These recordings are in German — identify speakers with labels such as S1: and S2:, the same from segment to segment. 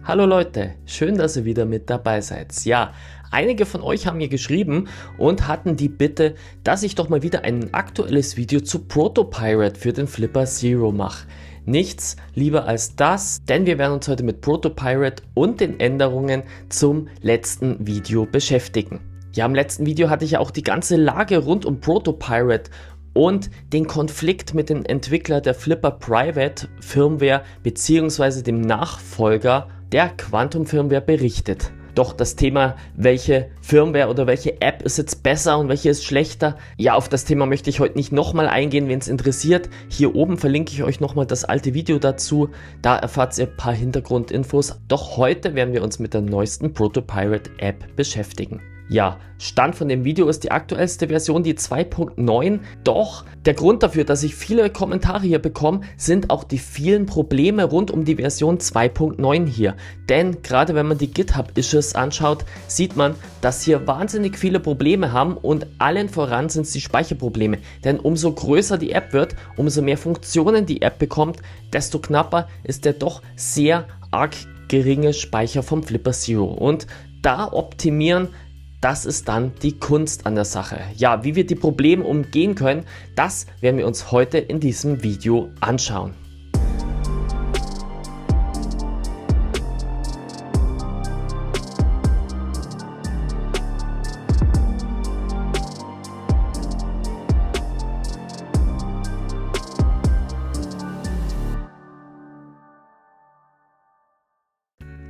S1: Hallo Leute, schön, dass ihr wieder mit dabei seid. Ja, einige von euch haben mir geschrieben und hatten die Bitte, dass ich doch mal wieder ein aktuelles Video zu Protopirate für den Flipper Zero mache. Nichts lieber als das, denn wir werden uns heute mit Protopirate und den Änderungen zum letzten Video beschäftigen. Ja, im letzten Video hatte ich ja auch die ganze Lage rund um Protopirate und den Konflikt mit dem Entwickler der Flipper Private Firmware bzw. dem Nachfolger der Quantum Firmware berichtet. Doch das Thema, welche Firmware oder welche App ist jetzt besser und welche ist schlechter, ja, auf das Thema möchte ich heute nicht nochmal eingehen, wenn es interessiert. Hier oben verlinke ich euch nochmal das alte Video dazu, da erfahrt ihr ein paar Hintergrundinfos. Doch heute werden wir uns mit der neuesten Protopirate App beschäftigen. Ja, Stand von dem Video ist die aktuellste Version, die 2.9, doch der Grund dafür, dass ich viele Kommentare hier bekomme, sind auch die vielen Probleme rund um die Version 2.9 hier. Denn gerade wenn man die GitHub-Issues anschaut, sieht man, dass hier wahnsinnig viele Probleme haben und allen voran sind es die Speicherprobleme. Denn umso größer die App wird, umso mehr Funktionen die App bekommt, desto knapper ist der doch sehr arg geringe Speicher vom Flipper Zero. Und da optimieren, das ist dann die Kunst an der Sache. Ja, wie wir die Probleme umgehen können, das werden wir uns heute in diesem Video anschauen.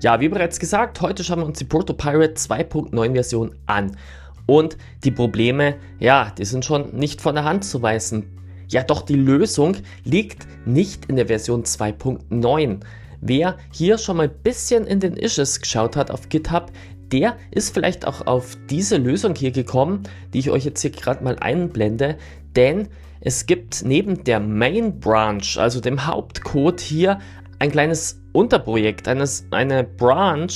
S1: Ja, wie bereits gesagt, heute schauen wir uns die Protopirate 2.9 Version an. Und die Probleme, ja, die sind schon nicht von der Hand zu weisen. Ja, doch die Lösung liegt nicht in der Version 2.9. Wer hier schon mal ein bisschen in den Issues geschaut hat auf GitHub, der ist vielleicht auch auf diese Lösung hier gekommen, die ich euch jetzt hier gerade mal einblende. Denn es gibt neben der Main Branch, also dem Hauptcode hier, ein kleines Unterprojekt, eine Branch,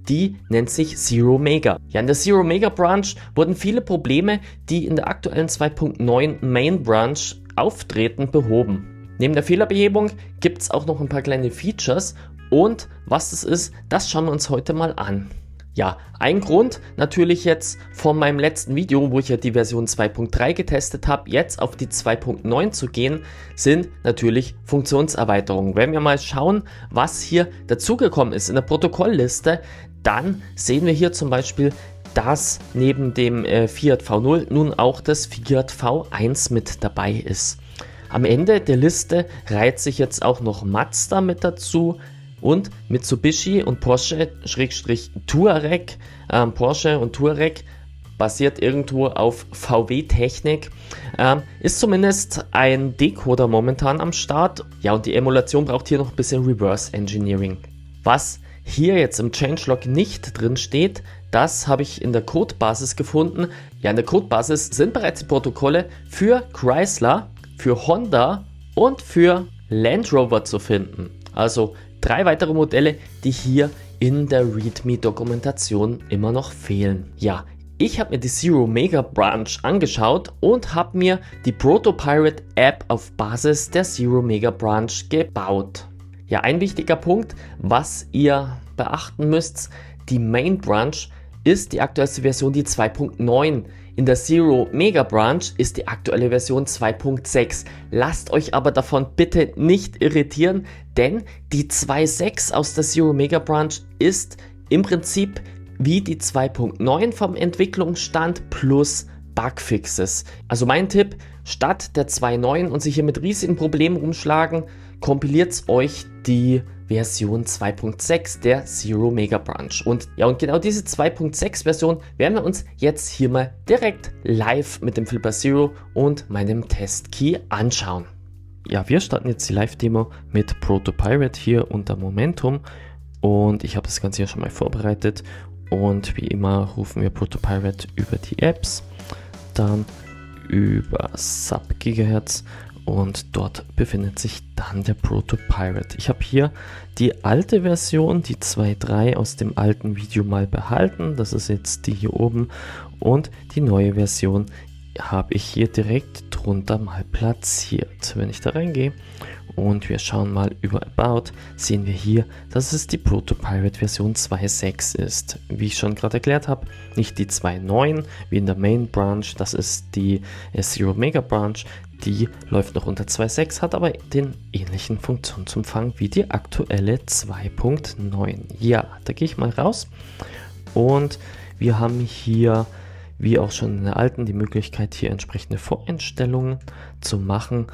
S1: die nennt sich Zero Mega. Ja, in der Zero Mega Branch wurden viele Probleme, die in der aktuellen 2.9 Main Branch auftreten, behoben. Neben der Fehlerbehebung gibt es auch noch ein paar kleine Features und was das ist, das schauen wir uns heute mal an. Ja, ein Grund natürlich jetzt von meinem letzten Video, wo ich ja die Version 2.3 getestet habe, jetzt auf die 2.9 zu gehen, sind natürlich Funktionserweiterungen. Wenn wir mal schauen, was hier dazugekommen ist in der Protokollliste, dann sehen wir hier zum Beispiel, dass neben dem Fiat V0 nun auch das Fiat V1 mit dabei ist. Am Ende der Liste reiht sich jetzt auch noch Mazda mit dazu, und Mitsubishi und Porsche-Touareg, Porsche und Touareg basiert irgendwo auf VW-Technik, ist zumindest ein Decoder momentan am Start. Ja, und die Emulation braucht hier noch ein bisschen Reverse Engineering. Was hier jetzt im Changelog nicht drin steht, das habe ich in der Codebasis gefunden. Ja, in der Codebasis sind bereits die Protokolle für Chrysler, für Honda und für Land Rover zu finden. Also 3 weitere Modelle, die hier in der README-Dokumentation immer noch fehlen. Ja, ich habe mir die Zero Mega Branch angeschaut und habe mir die Protopirate App auf Basis der Zero Mega Branch gebaut. Ja, ein wichtiger Punkt, was ihr beachten müsst, die Main Branch ist die aktuellste Version, die 2.9. In der Zero Mega Branch ist die aktuelle Version 2.6. Lasst euch aber davon bitte nicht irritieren, denn die 2.6 aus der Zero Mega Branch ist im Prinzip wie die 2.9 vom Entwicklungsstand plus Bugfixes. Also mein Tipp, statt der 2.9 und sich hier mit riesigen Problemen rumschlagen, kompiliert euch die Version 2.6 der Zero Mega Branch. Und ja, und genau diese 2.6 Version werden wir uns jetzt hier mal direkt live mit dem Flipper Zero und meinem Testkey anschauen. Ja, wir starten jetzt die Live-Demo mit Protopirate hier unter Momentum und ich habe das Ganze hier schon mal vorbereitet und wie immer rufen wir Protopirate über die Apps, dann über Sub Gigahertz und dort befindet sich dann der Protopirate. Ich habe hier die alte Version, die 2.3 aus dem alten Video mal behalten. Das ist jetzt die hier oben und die neue Version habe ich hier direkt drunter mal platziert. Wenn ich da reingehe und wir schauen mal über About, sehen wir hier, dass es die Protopirate Version 2.6 ist. Wie ich schon gerade erklärt habe, nicht die 2.9 wie in der Main Branch, das ist die Zero Mega Branch, die läuft noch unter 2.6, hat aber den ähnlichen Funktionsumfang wie die aktuelle 2.9. Ja, da gehe ich mal raus und wir haben hier, wie auch schon in der alten, die Möglichkeit, hier entsprechende Voreinstellungen zu machen.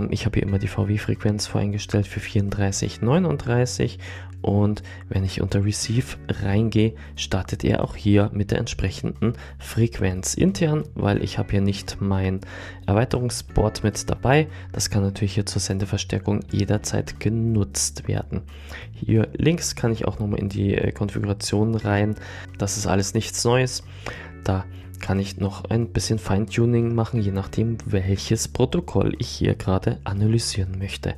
S1: Ich habe hier immer die VW-Frequenz voreingestellt für 3439 und wenn ich unter Receive reingehe, startet er auch hier mit der entsprechenden Frequenz intern, weil ich habe hier nicht mein Erweiterungsboard mit dabei. Das kann natürlich hier zur Sendeverstärkung jederzeit genutzt werden. Hier links kann ich auch nochmal in die Konfiguration rein. Das ist alles nichts Neues. Da kann ich noch ein bisschen Feintuning machen, je nachdem, welches Protokoll ich hier gerade analysieren möchte.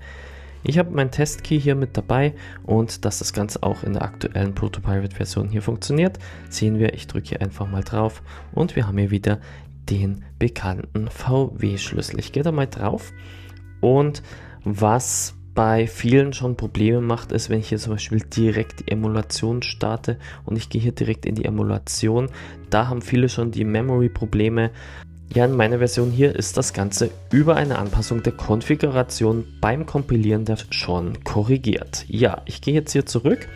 S1: Ich habe meinen Testkey hier mit dabei und dass das Ganze auch in der aktuellen Protopirate-Version hier funktioniert, sehen wir. Ich drücke hier einfach mal drauf und wir haben hier wieder den bekannten VW-Schlüssel. Ich gehe da mal drauf und was bei vielen schon Probleme macht, ist, wenn ich hier zum Beispiel direkt die Emulation starte und ich gehe hier direkt in die Emulation, da haben viele schon die Memory-Probleme. Ja, in meiner Version hier ist das Ganze über eine Anpassung der Konfiguration beim Kompilieren schon korrigiert. Ja, ich gehe jetzt hier zurück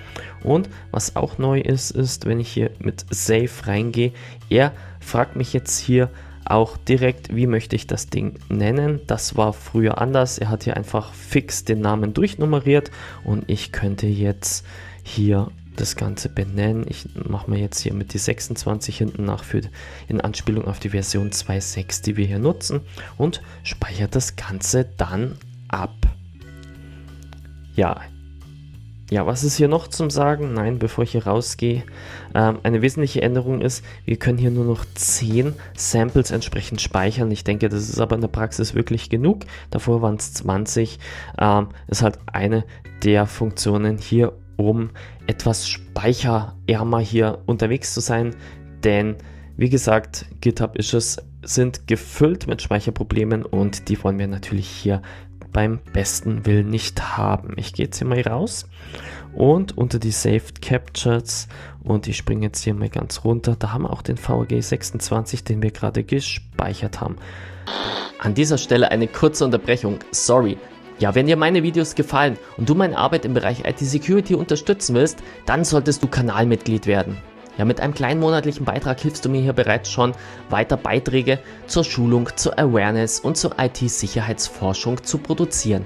S1: und was auch neu ist, wenn ich hier mit Save reingehe, er fragt mich jetzt hier auch direkt, wie möchte ich das Ding nennen. Das war früher anders. Er hat hier einfach fix den Namen durchnummeriert und ich könnte jetzt hier das Ganze benennen. Ich mache mir jetzt hier mit die 26 hinten nach in Anspielung auf die Version 2.6, die wir hier nutzen und speichere das Ganze dann ab. Ja, was ist hier noch zum Sagen? Nein, bevor ich hier rausgehe. Eine wesentliche Änderung ist, wir können hier nur noch 10 Samples entsprechend speichern. Ich denke, das ist aber in der Praxis wirklich genug. Davor waren es 20. Ist halt eine der Funktionen hier, um etwas speicherärmer hier unterwegs zu sein. Denn, wie gesagt, GitHub-Issues sind gefüllt mit Speicherproblemen und die wollen wir natürlich hier beim besten Willen nicht haben. Ich gehe jetzt hier mal raus und unter die Saved Captures und ich springe jetzt hier mal ganz runter. Da haben wir auch den VG26, den wir gerade gespeichert haben. An dieser Stelle eine kurze Unterbrechung. Sorry. Ja, wenn dir meine Videos gefallen und du meine Arbeit im Bereich IT-Security unterstützen willst, dann solltest du Kanalmitglied werden. Ja, mit einem kleinen monatlichen Beitrag hilfst du mir hier bereits schon, weiter Beiträge zur Schulung, zur Awareness und zur IT-Sicherheitsforschung zu produzieren.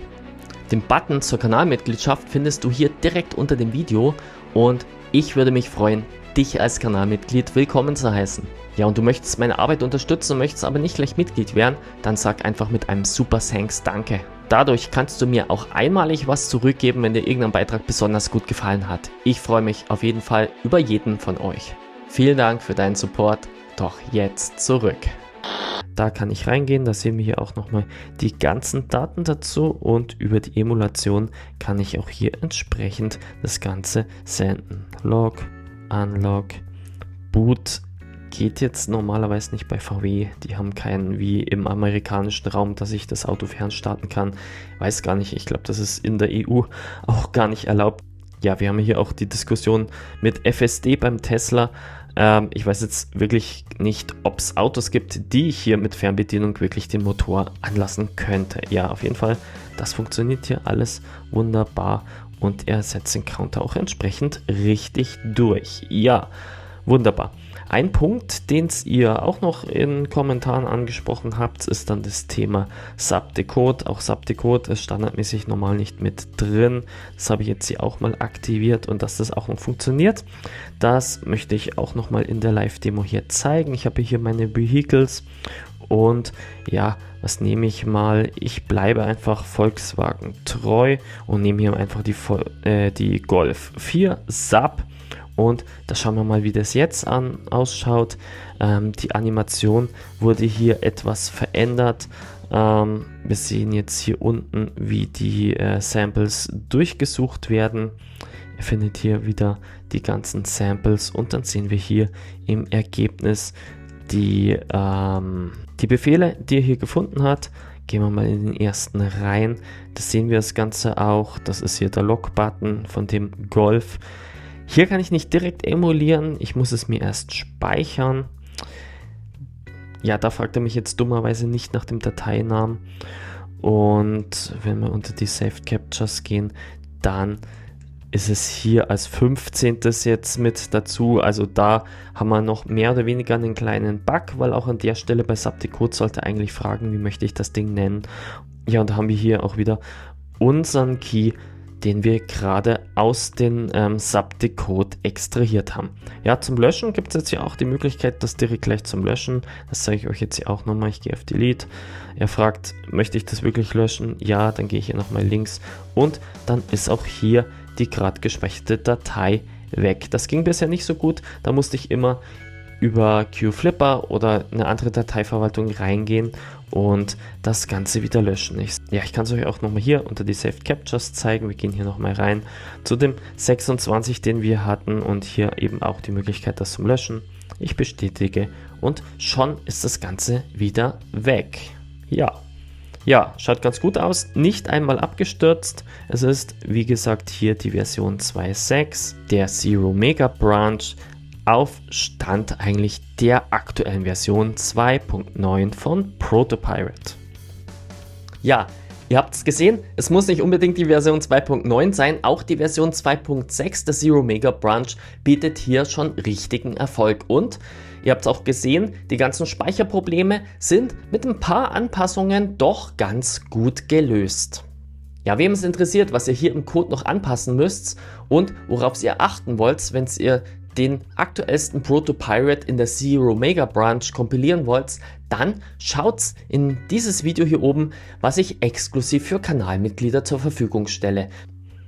S1: Den Button zur Kanalmitgliedschaft findest du hier direkt unter dem Video und ich würde mich freuen, dich als Kanalmitglied willkommen zu heißen. Ja, und du möchtest meine Arbeit unterstützen, möchtest aber nicht gleich Mitglied werden, dann sag einfach mit einem Super Thanks Danke. Dadurch kannst du mir auch einmalig was zurückgeben, wenn dir irgendein Beitrag besonders gut gefallen hat. Ich freue mich auf jeden Fall über jeden von euch. Vielen Dank für deinen Support, doch jetzt zurück. Da kann ich reingehen, da sehen wir hier auch nochmal die ganzen Daten dazu und über die Emulation kann ich auch hier entsprechend das Ganze senden. Log, Unlog, Boot. Geht jetzt normalerweise nicht bei VW, die haben keinen wie im amerikanischen Raum, dass ich das Auto fernstarten kann. Weiß gar nicht, ich glaube, das ist in der EU auch gar nicht erlaubt. Ja, wir haben hier auch die Diskussion mit FSD beim Tesla. Ich weiß jetzt wirklich nicht, ob es Autos gibt, die ich hier mit Fernbedienung wirklich den Motor anlassen könnte. Ja, auf jeden Fall, das funktioniert hier alles wunderbar und er setzt den Counter auch entsprechend richtig durch. Ja, wunderbar. Ein Punkt, den ihr auch noch in Kommentaren angesprochen habt, ist dann das Thema Subdecode. Auch Subdecode ist standardmäßig normal nicht mit drin. Das habe ich jetzt hier auch mal aktiviert und dass das auch noch funktioniert. Das möchte ich auch noch mal in der Live-Demo hier zeigen. Ich habe hier meine Vehicles und ja, was nehme ich mal? Ich bleibe einfach Volkswagen treu und nehme hier einfach die Golf 4 Sub. Und da schauen wir mal, wie das jetzt ausschaut. Die Animation wurde hier etwas verändert. Wir sehen jetzt hier unten, wie die Samples durchgesucht werden. Ihr findet hier wieder die ganzen Samples und dann sehen wir hier im Ergebnis die Befehle, die er hier gefunden hat. Gehen wir mal in den ersten rein. Das sehen wir das Ganze auch. Das ist hier der Lock-Button von dem Golf. Hier kann ich nicht direkt emulieren. Ich muss es mir erst speichern. Ja, da fragt er mich jetzt dummerweise nicht nach dem Dateinamen. Und wenn wir unter die Saved Captures gehen, dann ist es hier als 15. jetzt mit dazu. Also da haben wir noch mehr oder weniger einen kleinen Bug, weil auch an der Stelle bei Subdecode sollte eigentlich fragen, wie möchte ich das Ding nennen. Ja, und da haben wir hier auch wieder unseren Key, den wir gerade aus den Subdecode extrahiert haben. Ja, zum Löschen gibt es jetzt hier auch die Möglichkeit, das direkt gleich zum Löschen. Das zeige ich euch jetzt hier auch nochmal. Ich gehe auf Delete. Er fragt, möchte ich das wirklich löschen? Ja, dann gehe ich hier nochmal links und dann ist auch hier die gerade gespeicherte Datei weg. Das ging bisher nicht so gut. Da musste ich immer über QFlipper oder eine andere Dateiverwaltung reingehen und das Ganze wieder löschen. Ich kann es euch auch nochmal hier unter die Saved Captures zeigen. Wir gehen hier nochmal rein zu dem 26, den wir hatten und hier eben auch die Möglichkeit, das zum Löschen. Ich bestätige und schon ist das Ganze wieder weg. Ja, schaut ganz gut aus, nicht einmal abgestürzt. Es ist, wie gesagt, hier die Version 2.6 der Zero Mega Branch auf Stand eigentlich der aktuellen Version 2.9 von Protopirate. Ja, ihr habt es gesehen, es muss nicht unbedingt die Version 2.9 sein, auch die Version 2.6 der Zero Mega Branch bietet hier schon richtigen Erfolg und ihr habt es auch gesehen, die ganzen Speicherprobleme sind mit ein paar Anpassungen doch ganz gut gelöst. Ja, wem es interessiert, was ihr hier im Code noch anpassen müsst und worauf ihr achten wollt, wenn ihr den aktuellsten Protopirate in der Zero Mega Branch kompilieren wollt, dann schaut in dieses Video hier oben, was ich exklusiv für Kanalmitglieder zur Verfügung stelle.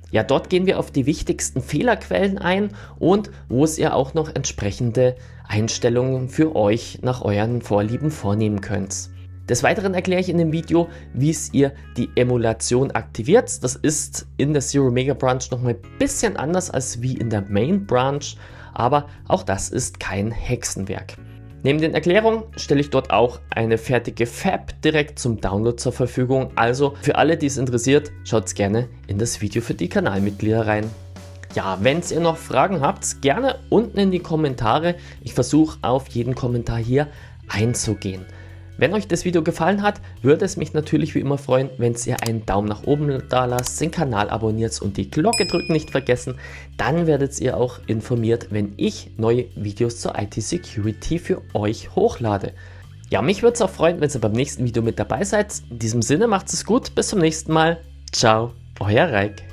S1: Ja, dort gehen wir auf die wichtigsten Fehlerquellen ein und wo ihr auch noch entsprechende Einstellungen für euch nach euren Vorlieben vornehmen könnt. Des Weiteren erkläre ich in dem Video, wie ihr die Emulation aktiviert. Das ist in der Zero Mega Branch nochmal ein bisschen anders als wie in der Main Branch, aber auch das ist kein Hexenwerk. Neben den Erklärungen stelle ich dort auch eine fertige Fab direkt zum Download zur Verfügung. Also für alle, die es interessiert, schaut gerne in das Video für die Kanalmitglieder rein. Ja, wenn ihr noch Fragen habt, gerne unten in die Kommentare. Ich versuche auf jeden Kommentar hier einzugehen. Wenn euch das Video gefallen hat, würde es mich natürlich wie immer freuen, wenn ihr einen Daumen nach oben da lasst, den Kanal abonniert und die Glocke drücken nicht vergessen. Dann werdet ihr auch informiert, wenn ich neue Videos zur IT-Security für euch hochlade. Ja, mich würde es auch freuen, wenn ihr beim nächsten Video mit dabei seid. In diesem Sinne macht es gut, bis zum nächsten Mal. Ciao, euer Raik.